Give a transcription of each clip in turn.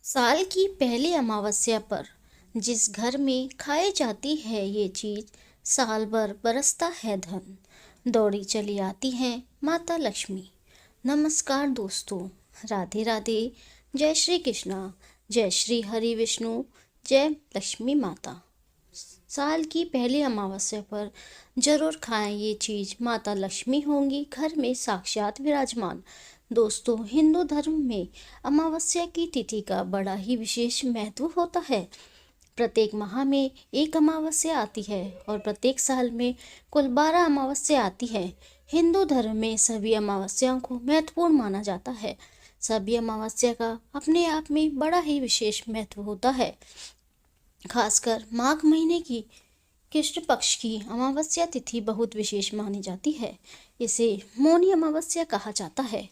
साल की पहली अमावस्या पर जिस घर में खाई जाती है ये चीज, साल भर बरसता है धन। दौड़ी चली आती है माता लक्ष्मी। नमस्कार दोस्तों, राधे राधे। जय श्री कृष्णा, जय श्री हरि विष्णु, जय लक्ष्मी माता। साल की पहली अमावस्या पर जरूर खाएं ये चीज, माता लक्ष्मी होंगी घर में साक्षात विराजमान। दोस्तों, हिंदू धर्म में अमावस्या की तिथि का बड़ा ही विशेष महत्व होता है। प्रत्येक माह में एक अमावस्या आती है और प्रत्येक साल में कुल 12 अमावस्या आती है। हिंदू धर्म में सभी अमावस्याओं को महत्वपूर्ण माना जाता है। सभी अमावस्या का अपने आप में बड़ा ही विशेष महत्व होता है। खासकर माघ महीने की कृष्ण पक्ष की अमावस्या तिथि बहुत विशेष मानी जाती है। इसे मौनी अमावस्या कहा जाता है।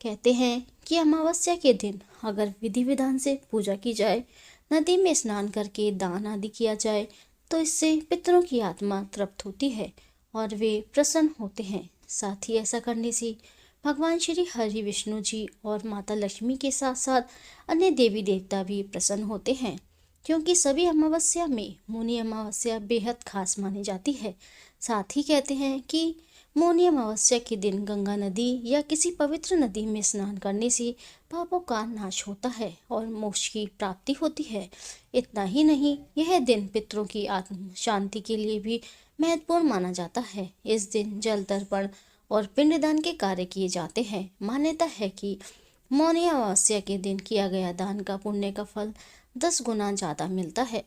कहते हैं कि अमावस्या के दिन अगर विधि विधान से पूजा की जाए, नदी में स्नान करके दान आदि किया जाए, तो इससे पितरों की आत्मा तृप्त होती है और वे प्रसन्न होते हैं। साथ ही ऐसा करने से भगवान श्री हरि विष्णु जी और माता लक्ष्मी के साथ साथ अन्य देवी देवता भी प्रसन्न होते हैं। क्योंकि सभी अमावस्या में मौनी अमावस्या बेहद खास मानी जाती है। साथ ही कहते हैं कि मौनी अमावस्या के दिन गंगा नदी या किसी पवित्र नदी में स्नान करने से पापों का नाश होता है और मोक्ष की प्राप्ति होती है। इतना ही नहीं, यह दिन पितरों की आत्म शांति के लिए भी महत्वपूर्ण माना जाता है। इस दिन जल तर्पण और पिंडदान के कार्य किए जाते हैं। मान्यता है कि मौनी अमावस्या के दिन किया गया दान का पुण्य का फल 10 गुना ज़्यादा मिलता है।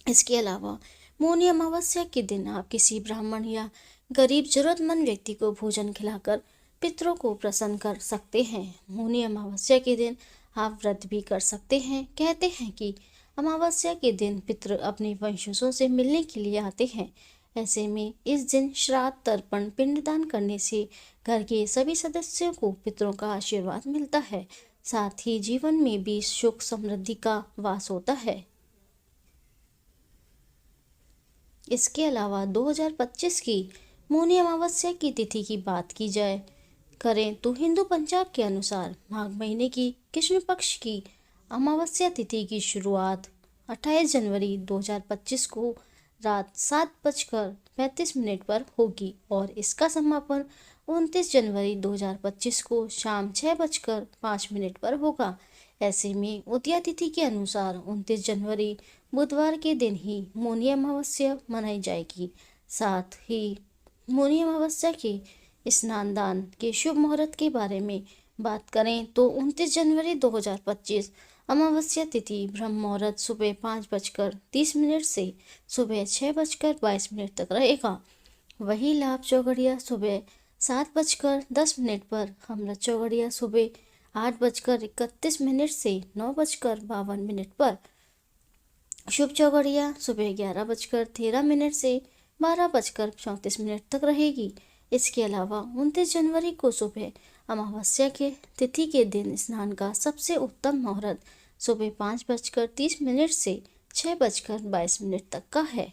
इसके अलावा मौनी अमावस्या के दिन आप किसी ब्राह्मण या गरीब जरूरतमंद व्यक्ति को भोजन खिलाकर पितरों को प्रसन्न कर सकते हैं। मौनी अमावस्या के दिन आप व्रत भी कर सकते हैं। कहते हैं कि अमावस्या के दिन पितृ अपने वंशजों से मिलने के लिए आते हैं। ऐसे में इस दिन श्राद्ध, तर्पण, पिंडदान करने से घर के सभी सदस्यों को पितरों का आशीर्वाद मिलता है। साथ ही जीवन में भी सुख समृद्धि का वास होता है। इसके अलावा 2025 की मौनी अमावस्या की तिथि की बात की जाए करें तो हिंदू पंचांग के अनुसार माघ महीने की कृष्ण पक्ष की अमावस्या तिथि की शुरुआत 28 जनवरी 2025 को रात 7:35 पर होगी और इसका समापन 29 जनवरी 2025 को शाम 6:05 पर होगा। ऐसे में उदया तिथि के अनुसार 29 जनवरी बुधवार के दिन ही मौनी अमावस्या मनाई जाएगी। साथ ही मौनी अमावस्या के स्नान दान के शुभ मुहूर्त के बारे में बात करें तो 29 जनवरी 2025 अमावस्या तिथि ब्रह्म मुहूर्त सुबह 5:30 से सुबह 6:22 तक रहेगा। वही लाभ चौघड़िया सुबह 7:10 पर, अमृत चौघड़िया सुबह 8:31 से 9:52 पर, शुभ चौघड़िया सुबह 11:13 से 12:34 तक रहेगी। इसके अलावा 29 जनवरी को सुबह अमावस्या के तिथि के दिन स्नान का सबसे उत्तम मुहूर्त सुबह 5:30 से 6:22 तक का है।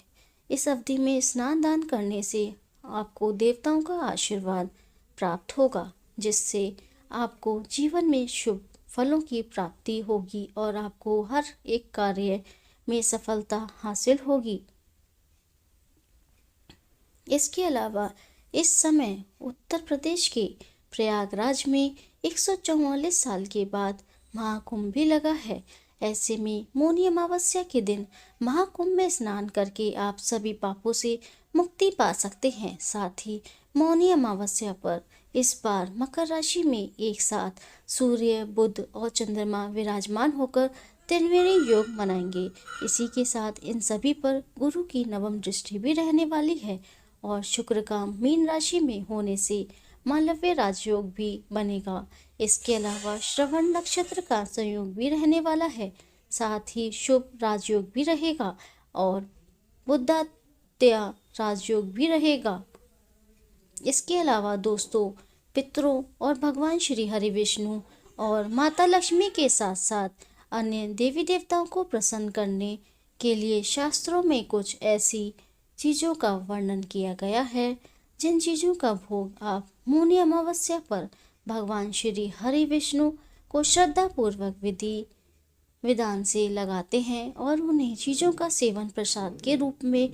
इस अवधि में स्नान दान करने से आपको देवताओं का आशीर्वाद प्राप्त होगा, जिससे आपको जीवन में शुभ फलों की प्राप्ति होगी और आपको हर एक कार्य में सफलता हासिल होगी। इसके अलावा इस समय उत्तर प्रदेश के प्रयागराज में 144 साल के बाद महाकुंभ भी लगा है। ऐसे में मौनी अमावस्या के दिन महाकुंभ में स्नान करके आप सभी पापों से मुक्ति पा सकते हैं। साथ ही मौनी अमावस्या पर इस बार मकर राशि में एक साथ सूर्य, बुध और चंद्रमा विराजमान होकर त्रिवेणी योग मनाएंगे। इसी के साथ इन सभी पर गुरु की नवम दृष्टि भी रहने वाली है और शुक्र का मीन राशि में होने से मालव्य राजयोग भी बनेगा। इसके अलावा श्रवण नक्षत्र का संयोग भी रहने वाला है। साथ ही शुभ राजयोग भी रहेगा और बुधात्या राजयोग भी रहेगा। इसके अलावा दोस्तों, पितरों और भगवान श्री हरि विष्णु और माता लक्ष्मी के साथ साथ अन्य देवी देवताओं को प्रसन्न करने के लिए शास्त्रों में कुछ ऐसी चीज़ों का वर्णन किया गया है जिन चीज़ों का भोग आप मौनी अमावस्या पर भगवान श्री हरि विष्णु को श्रद्धा पूर्वक विधि विधान से लगाते हैं और उन्हें चीज़ों का सेवन प्रसाद के रूप में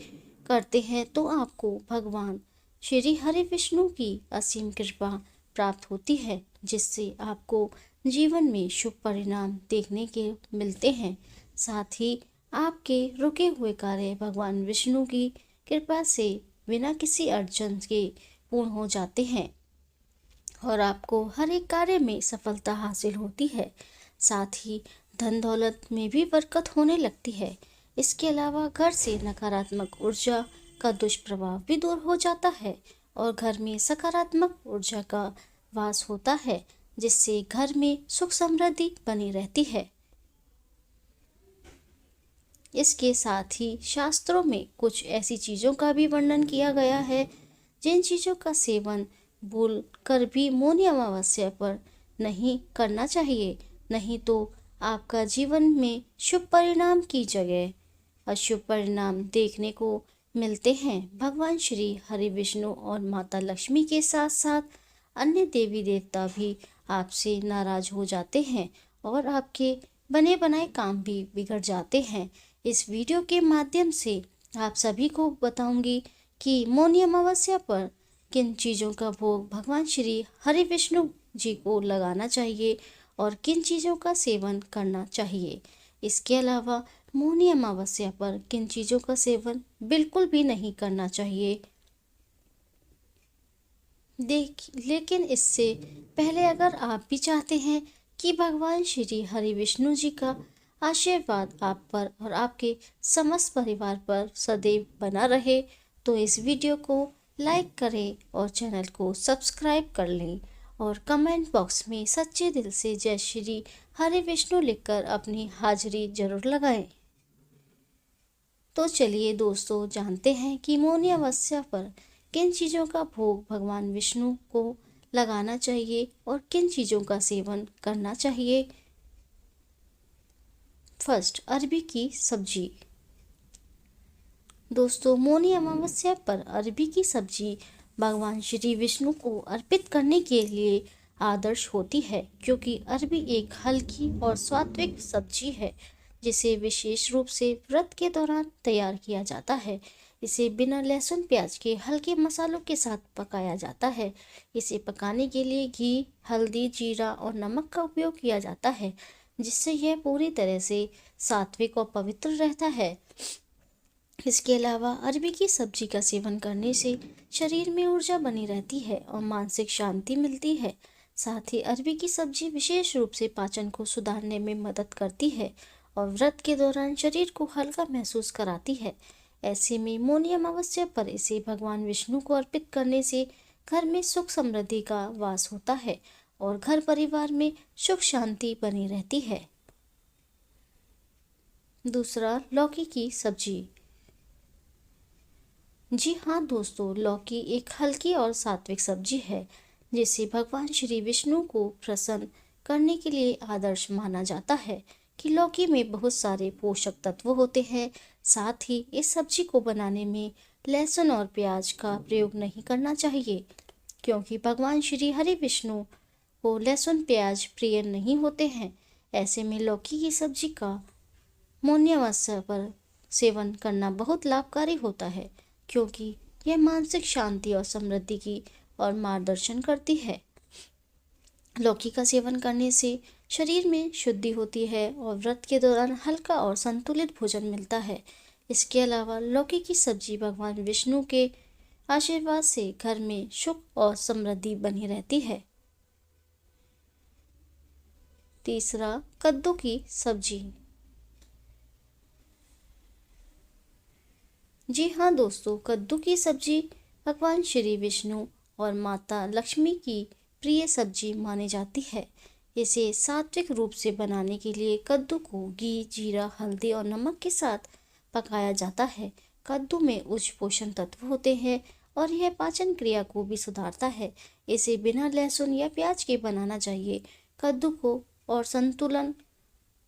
करते हैं तो आपको भगवान श्री हरि विष्णु की असीम कृपा प्राप्त होती है, जिससे आपको जीवन में शुभ परिणाम देखने के मिलते हैं। साथ ही आपके रुके हुए कार्य भगवान विष्णु की कृपा से बिना किसी अड़चन के पूर्ण हो जाते हैं और आपको हर एक कार्य में सफलता हासिल होती है। साथ ही धन दौलत में भी बरकत होने लगती है। इसके अलावा घर से नकारात्मक ऊर्जा का दुष्प्रभाव भी दूर हो जाता है और घर में सकारात्मक ऊर्जा का वास होता है, जिससे घर में सुख समृद्धि बनी रहती है। इसके साथ ही शास्त्रों में कुछ ऐसी चीज़ों का भी वर्णन किया गया है जिन चीज़ों का सेवन भूल कर भी मौनी अमावस्या पर नहीं करना चाहिए, नहीं तो आपका जीवन में शुभ परिणाम की जगह अशुभ परिणाम देखने को मिलते हैं। भगवान श्री हरि विष्णु और माता लक्ष्मी के साथ साथ अन्य देवी देवता भी आपसे नाराज हो जाते हैं और आपके बने बनाए काम भी बिगड़ जाते हैं। इस वीडियो के माध्यम से आप सभी को बताऊंगी कि मौनी अमावस्या पर किन चीज़ों का भोग भगवान श्री हरि विष्णु जी को लगाना चाहिए और किन चीज़ों का सेवन करना चाहिए। इसके अलावा मौनी अमावस्या पर किन चीज़ों का सेवन बिल्कुल भी नहीं करना चाहिए। लेकिन इससे पहले अगर आप भी चाहते हैं कि भगवान श्री हरि विष्णु जी का आशीर्वाद आप पर और आपके समस्त परिवार पर सदैव बना रहे, तो इस वीडियो को लाइक करें और चैनल को सब्सक्राइब कर लें और कमेंट बॉक्स में सच्चे दिल से जय श्री हरि विष्णु लिखकर अपनी हाजिरी जरूर लगाएं। तो चलिए दोस्तों, जानते हैं कि मौनी अमावस्या पर किन चीज़ों का भोग भगवान विष्णु को लगाना चाहिए और किन चीज़ों का सेवन करना चाहिए। फर्स्ट, अरबी की सब्जी। दोस्तों, मौनी अमावस्या पर अरबी की सब्जी भगवान श्री विष्णु को अर्पित करने के लिए आदर्श होती है, क्योंकि अरबी एक हल्की और सात्विक सब्जी है जिसे विशेष रूप से व्रत के दौरान तैयार किया जाता है। इसे बिना लहसुन प्याज के हल्के मसालों के साथ पकाया जाता है। इसे पकाने के लिए घी, हल्दी, जीरा और नमक का उपयोग किया जाता है, जिससे यह पूरी तरह से सात्विक और पवित्र रहता है। इसके अलावा अरबी की सब्जी का सेवन करने से शरीर में ऊर्जा बनी रहती है और मानसिक शांति मिलती है। साथ ही अरबी की सब्जी विशेष रूप से पाचन को सुधारने में मदद करती है और व्रत के दौरान शरीर को हल्का महसूस कराती है। ऐसे में मौनी अमावस्या पर इसे भगवान विष्णु को अर्पित करने से घर में सुख समृद्धि का वास होता है और घर परिवार में सुख शांति बनी रहती है। दूसरा, लौकी की सब्जी। जी हाँ दोस्तों, लौकी एक हल्की और सात्विक सब्जी है जिसे भगवान श्री विष्णु को प्रसन्न करने के लिए आदर्श माना जाता है कि लौकी में बहुत सारे पोषक तत्व होते हैं। साथ ही इस सब्जी को बनाने में लहसुन और प्याज का प्रयोग नहीं करना चाहिए, क्योंकि भगवान श्री हरि विष्णु को लहसुन प्याज प्रिय नहीं होते हैं। ऐसे में लौकी की सब्जी का मौनी अमावस्या पर सेवन करना बहुत लाभकारी होता है, क्योंकि यह मानसिक शांति और समृद्धि की और मार्गदर्शन करती है। लौकी का सेवन करने से शरीर में शुद्धि होती है और व्रत के दौरान हल्का और संतुलित भोजन मिलता है। इसके अलावा लौकी की सब्जी भगवान विष्णु के आशीर्वाद से घर में सुख और समृद्धि बनी रहती है। तीसरा, कद्दू की सब्जी। जी हाँ दोस्तों, कद्दू की सब्जी भगवान श्री विष्णु और माता लक्ष्मी की प्रिय सब्जी मानी जाती है। इसे सात्विक रूप से बनाने के लिए कद्दू को घी, जीरा, हल्दी और नमक के साथ पकाया जाता है। कद्दू में उच्च पोषण तत्व होते हैं और यह पाचन क्रिया को भी सुधारता है। इसे बिना लहसुन या प्याज के बनाना चाहिए। कद्दू को और संतुलन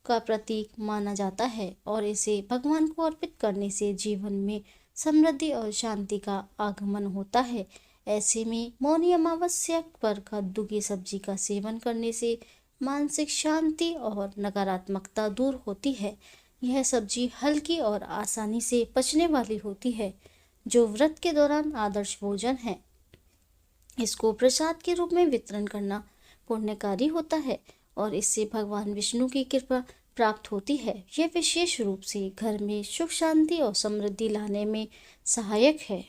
का प्रतीक माना जाता है और इसे भगवान को अर्पित करने से जीवन में समृद्धि और शांति का आगमन होता है। ऐसे में मौनी अमावस्या पर कद्दू की सब्जी का सेवन करने से मानसिक शांति और नकारात्मकता दूर होती है। यह सब्जी हल्की और आसानी से पचने वाली होती है, जो व्रत के दौरान आदर्श भोजन है। इसको प्रसाद के रूप में वितरण करना पुण्यकारी होता है और इससे भगवान विष्णु की कृपा प्राप्त होती है। यह विशेष रूप से घर में सुख शांति और समृद्धि लाने में सहायक है।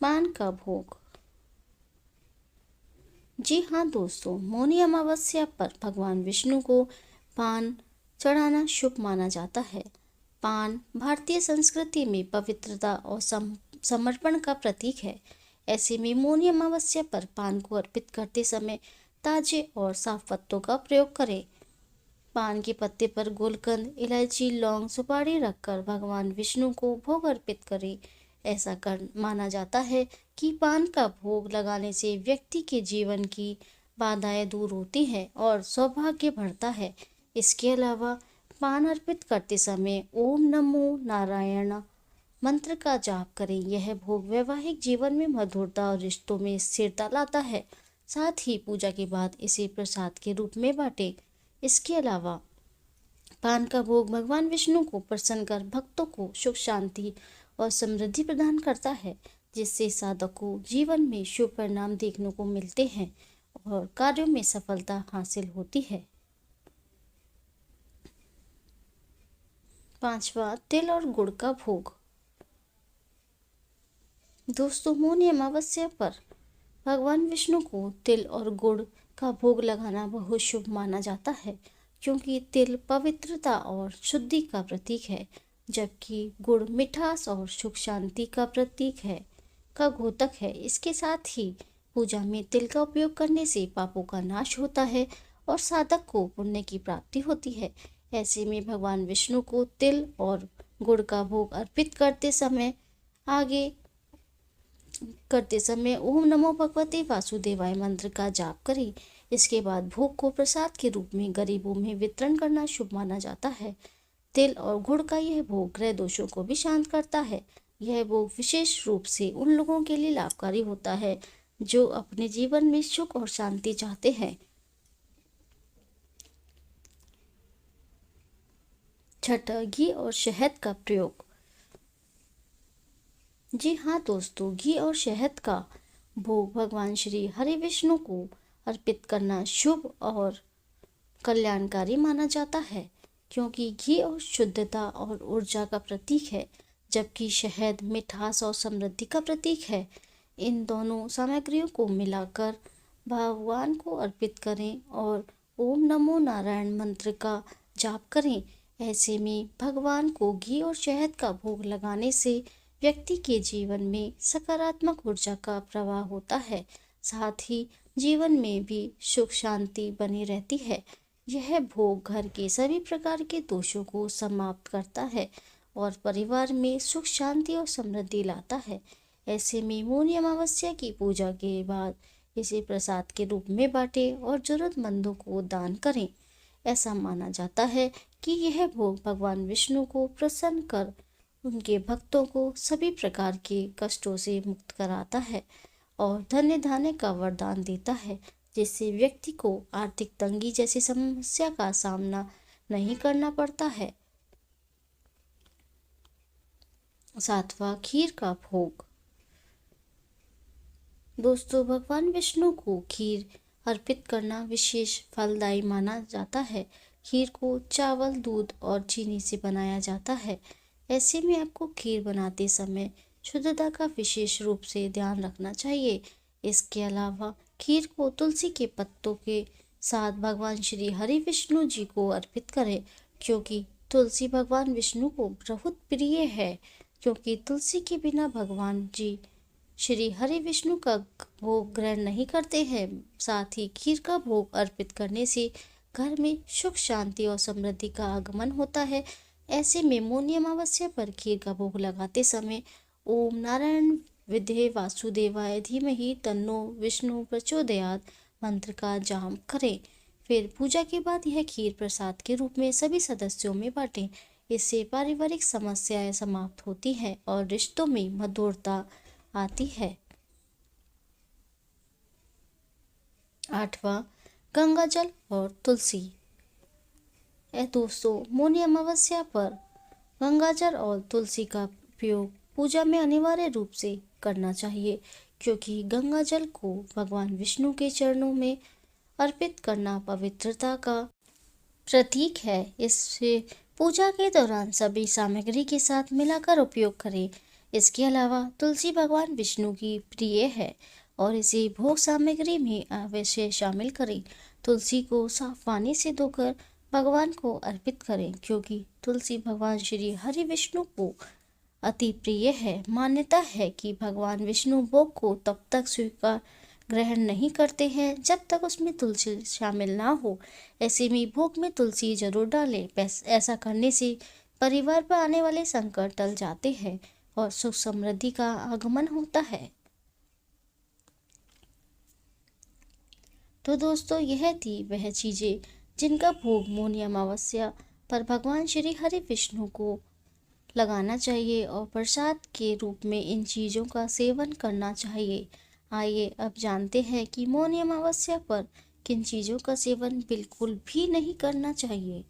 पान का भोग। जी हाँ दोस्तों, मौनी अमावस्या पर भगवान विष्णु को पान चढ़ाना शुभ माना जाता है। पान भारतीय संस्कृति में पवित्रता और समर्पण का प्रतीक है। ऐसे में मौनी अमावस्या पर पान को अर्पित करते समय ताजे और साफ पत्तों का प्रयोग करें। पान के पत्ते पर गुलकंद, इलायची, लौंग, सुपारी रखकर भगवान विष्णु को भोग अर्पित करें। ऐसा कर माना जाता है कि पान का भोग लगाने से व्यक्ति के जीवन की बाधाएं दूर होती हैं और सौभाग्य बढ़ता है। इसके अलावा पान अर्पित करते समय ओम नमो नारायण मंत्र का जाप करें। यह भोग वैवाहिक जीवन में मधुरता और रिश्तों में स्थिरता लाता है। साथ ही पूजा के बाद इसे प्रसाद के रूप में बांटें। इसके अलावा पान का भोग भगवान विष्णु को प्रसन्न कर भक्तों को सुख शांति और समृद्धि प्रदान करता है, जिससे साधक को जीवन में शुभ परिणाम देखने को मिलते हैं और कार्यों में सफलता हासिल होती है। पांचवा, तिल और गुड़ का भोग। दोस्तों, मौनी अमावस्या पर भगवान विष्णु को तिल और गुड़ का भोग लगाना बहुत शुभ माना जाता है, क्योंकि तिल पवित्रता और शुद्धि का प्रतीक है, जबकि गुड़ मिठास और सुख शांति का प्रतीक है, का द्योतक है। इसके साथ ही पूजा में तिल का उपयोग करने से पापों का नाश होता है और साधक को पुण्य की प्राप्ति होती है। ऐसे में भगवान विष्णु को तिल और गुड़ का भोग अर्पित करते समय ओम नमो भगवते वासुदेवाय मंत्र का जाप करें। इसके बाद भोग को प्रसाद के रूप में गरीबों में वितरण करना शुभ माना जाता है। तिल और गुड़ का यह भोग ग्रह दोषों को भी शांत करता है। यह भोग विशेष रूप से उन लोगों के लिए लाभकारी होता है जो अपने जीवन में सुख और शांति चाहते हैं। छठा, घी और शहद का प्रयोग। जी हाँ दोस्तों, घी और शहद का भोग भगवान श्री हरि विष्णु को अर्पित करना शुभ और कल्याणकारी माना जाता है, क्योंकि घी और शुद्धता और ऊर्जा का प्रतीक है, जबकि शहद मिठास और समृद्धि का प्रतीक है। इन दोनों सामग्रियों को मिलाकर भगवान को अर्पित करें और ओम नमो नारायण मंत्र का जाप करें। ऐसे में भगवान को घी और शहद का भोग लगाने से व्यक्ति के जीवन में सकारात्मक ऊर्जा का प्रवाह होता है, साथ ही जीवन में भी सुख शांति बनी रहती है। यह भोग घर के सभी प्रकार के दोषों को समाप्त करता है और परिवार में सुख शांति और समृद्धि लाता है। ऐसे में मौनी अमावस्या की पूजा के बाद इसे प्रसाद के रूप में बांटें और जरूरतमंदों को दान करें। ऐसा माना जाता है कि यह भोग भगवान विष्णु को प्रसन्न कर उनके भक्तों को सभी प्रकार के कष्टों से मुक्त कराता है और धन्य धान्य का वरदान देता है, जिससे व्यक्ति को आर्थिक तंगी जैसी समस्या का सामना नहीं करना पड़ता है। सातवां, खीर का भोग। दोस्तों, भगवान विष्णु को खीर अर्पित करना विशेष फलदायी माना जाता है। खीर को चावल, दूध और चीनी से बनाया जाता है। ऐसे में आपको खीर बनाते समय शुद्धता का विशेष रूप से ध्यान रखना चाहिए। इसके अलावा खीर को तुलसी के पत्तों के साथ भगवान श्री हरि विष्णु जी को अर्पित करें, क्योंकि तुलसी भगवान विष्णु को बहुत प्रिय है। क्योंकि तुलसी के बिना भगवान जी श्री हरि विष्णु का भोग ग्रहण नहीं करते हैं। साथ ही खीर का भोग अर्पित करने से घर में सुख शांति और समृद्धि का आगमन होता है। ऐसे में मौनी अमावस्या पर खीर का भोग लगाते समय ओम नारायण विद्ये वासुदेवाय धीमहि तन्नो विष्णु प्रचोदयात् मंत्र का जाप करें। फिर पूजा के बाद यह खीर प्रसाद के रूप में सभी सदस्यों में बांटें। इससे पारिवारिक समस्याएं समाप्त होती हैं और रिश्तों में मधुरता आती है। 8वां, गंगाजल और तुलसी। दोस्तों, मौनी अमावस्या पर गंगाजल और तुलसी का उपयोग पूजा में अनिवार्य रूप से करना चाहिए, क्योंकि गंगाजल को भगवान विष्णु के चरणों में अर्पित करना पवित्रता का प्रतीक है। इससे पूजा के दौरान सभी सामग्री के साथ मिलाकर उपयोग करें। इसके अलावा तुलसी भगवान विष्णु की प्रिय है और इसे भोग सामग्री में अवश्य शामिल करें। तुलसी को साफ पानी से धोकर भगवान को अर्पित करें, क्योंकि तुलसी भगवान श्री हरि विष्णु को अति प्रिय है। मान्यता है कि भगवान विष्णु भोग को तब तक स्वीकार ग्रहण नहीं करते हैं जब तक उसमें तुलसी शामिल ना हो। ऐसे में भोग में तुलसी जरूर डालें। ऐसा करने से परिवार पर आने वाले संकट टल जाते हैं और सुख समृद्धि का आगमन होता है। तो दोस्तों, यह थी वह चीजें जिनका भोग मौनी अमावस्या पर भगवान श्री हरि विष्णु को लगाना चाहिए और प्रसाद के रूप में इन चीज़ों का सेवन करना चाहिए। आइए अब जानते हैं कि मौनी अमावस्या पर किन चीज़ों का सेवन बिल्कुल भी नहीं करना चाहिए।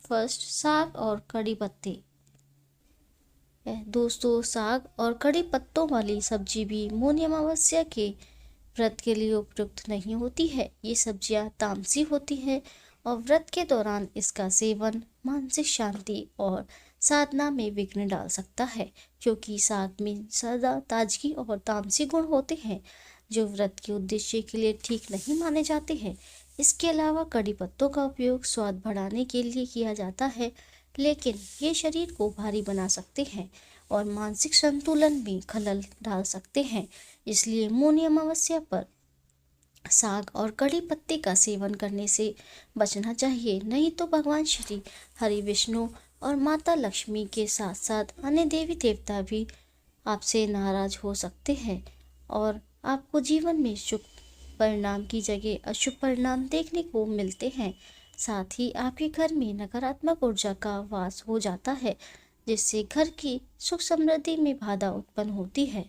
फर्स्ट, साग और कड़ी पत्ते। दोस्तों, साग और कड़ी पत्तों वाली सब्जी भी मौनी अमावस्या के व्रत के लिए उपयुक्त नहीं होती है। ये सब्जियां तामसी होती हैं और व्रत के दौरान इसका सेवन मानसिक शांति और साधना में विघ्न डाल सकता है, क्योंकि साग में सदा ताजगी और तामसी गुण होते हैं जो व्रत के उद्देश्य के लिए ठीक नहीं माने जाते हैं। इसके अलावा कड़ी पत्तों का उपयोग स्वाद बढ़ाने के लिए किया जाता है, लेकिन ये शरीर को भारी बना सकते हैं और मानसिक संतुलन में खलल डाल सकते हैं। इसलिए मौनी अमावस्या पर साग और कड़ी पत्ते का सेवन करने से बचना चाहिए, नहीं तो भगवान श्री हरि विष्णु और माता लक्ष्मी के साथ साथ अन्य देवी देवता भी आपसे नाराज हो सकते हैं और आपको जीवन में शुभ परिणाम की जगह अशुभ परिणाम देखने को मिलते हैं। साथ ही आपके घर में नकारात्मक ऊर्जा का वास हो जाता है, जिससे घर की सुख समृद्धि में बाधा उत्पन्न होती है।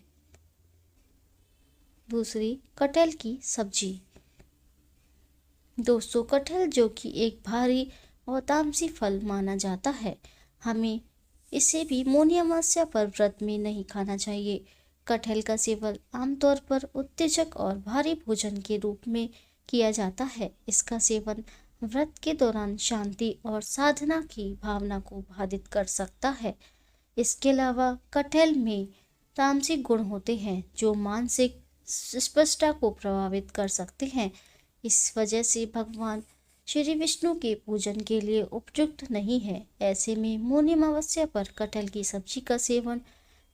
दूसरी, कटहल की सब्जी। दोस्तों, कटहल जो कि एक भारी और तामसी फल माना जाता है, हमें इसे भी मौनी अमावस्या पर व्रत में नहीं खाना चाहिए। कटहल का सेवन आमतौर पर उत्तेजक और भारी भोजन के रूप में किया जाता है। इसका सेवन व्रत के दौरान शांति और साधना की भावना को बाधित कर सकता है। इसके अलावा कटहल में तामसिक गुण होते हैं जो मानसिक स्पष्टता को प्रभावित कर सकते हैं। इस वजह से भगवान श्री विष्णु के पूजन के लिए उपयुक्त नहीं है। ऐसे में मौनी अमावस्या पर कटहल की सब्जी का सेवन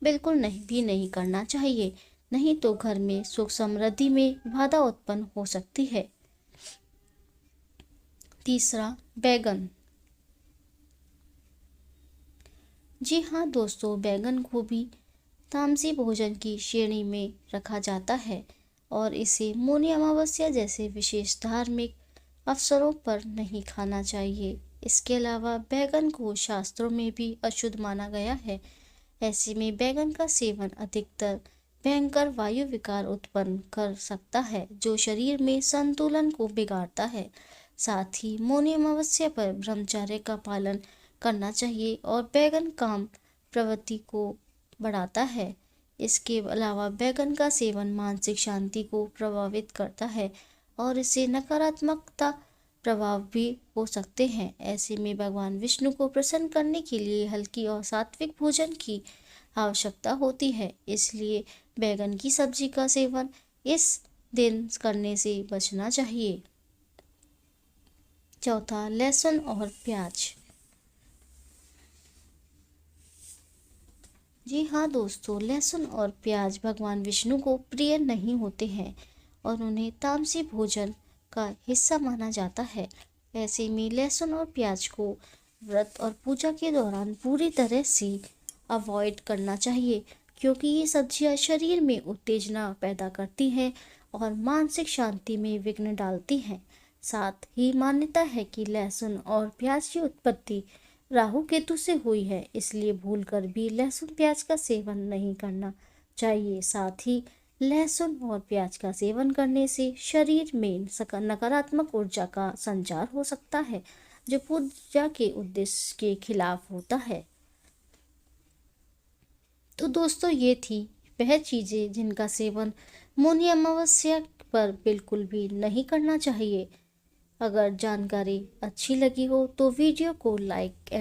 बिल्कुल नहीं करना चाहिए, नहीं तो घर में सुख समृद्धि में बाधा उत्पन्न हो सकती है। तीसरा, बैगन। जी हाँ दोस्तों, बैगन को भी तामसी भोजन की श्रेणी में रखा जाता है और इसे मौनी अमावस्या जैसे विशेष धार्मिक अवसरों पर नहीं खाना चाहिए। इसके अलावा बैगन को शास्त्रों में भी अशुद्ध माना गया है। ऐसे में बैगन का सेवन अधिकतर भयंकर वायु विकार उत्पन्न कर सकता है, जो शरीर में संतुलन को बिगाड़ता है। साथ ही मौनी अमावस्या पर ब्रह्मचर्य का पालन करना चाहिए और बैगन काम प्रवृत्ति को बढ़ाता है। इसके अलावा बैगन का सेवन मानसिक शांति को प्रभावित करता है और इससे नकारात्मकता प्रभाव भी हो सकते हैं। ऐसे में भगवान विष्णु को प्रसन्न करने के लिए हल्की और सात्विक भोजन की आवश्यकता होती है। इसलिए बैगन की सब्जी का सेवन इस दिन करने से बचना चाहिए। चौथा, लहसुन और प्याज। जी हाँ दोस्तों, लहसुन और प्याज भगवान विष्णु को प्रिय नहीं होते हैं और उन्हें तामसी भोजन का हिस्सा माना जाता है। ऐसे में लहसुन और प्याज को व्रत और पूजा के दौरान पूरी तरह से अवॉइड करना चाहिए, क्योंकि ये सब्जियां शरीर में उत्तेजना पैदा करती हैं और मानसिक शांति में विघ्न डालती हैं। साथ ही मान्यता है कि लहसुन और प्याज की उत्पत्ति राहु केतु से हुई है, इसलिए भूलकर भी लहसुन प्याज का सेवन नहीं करना चाहिए। साथ ही लहसुन और प्याज का सेवन करने से शरीर में नकारात्मक ऊर्जा का संचार हो सकता है, जो पूजा के उद्देश्य के खिलाफ होता है। तो दोस्तों, ये थी वह चीज़ें जिनका सेवन मौनी अमावस्या पर बिल्कुल भी नहीं करना चाहिए। अगर जानकारी अच्छी लगी हो तो वीडियो को लाइक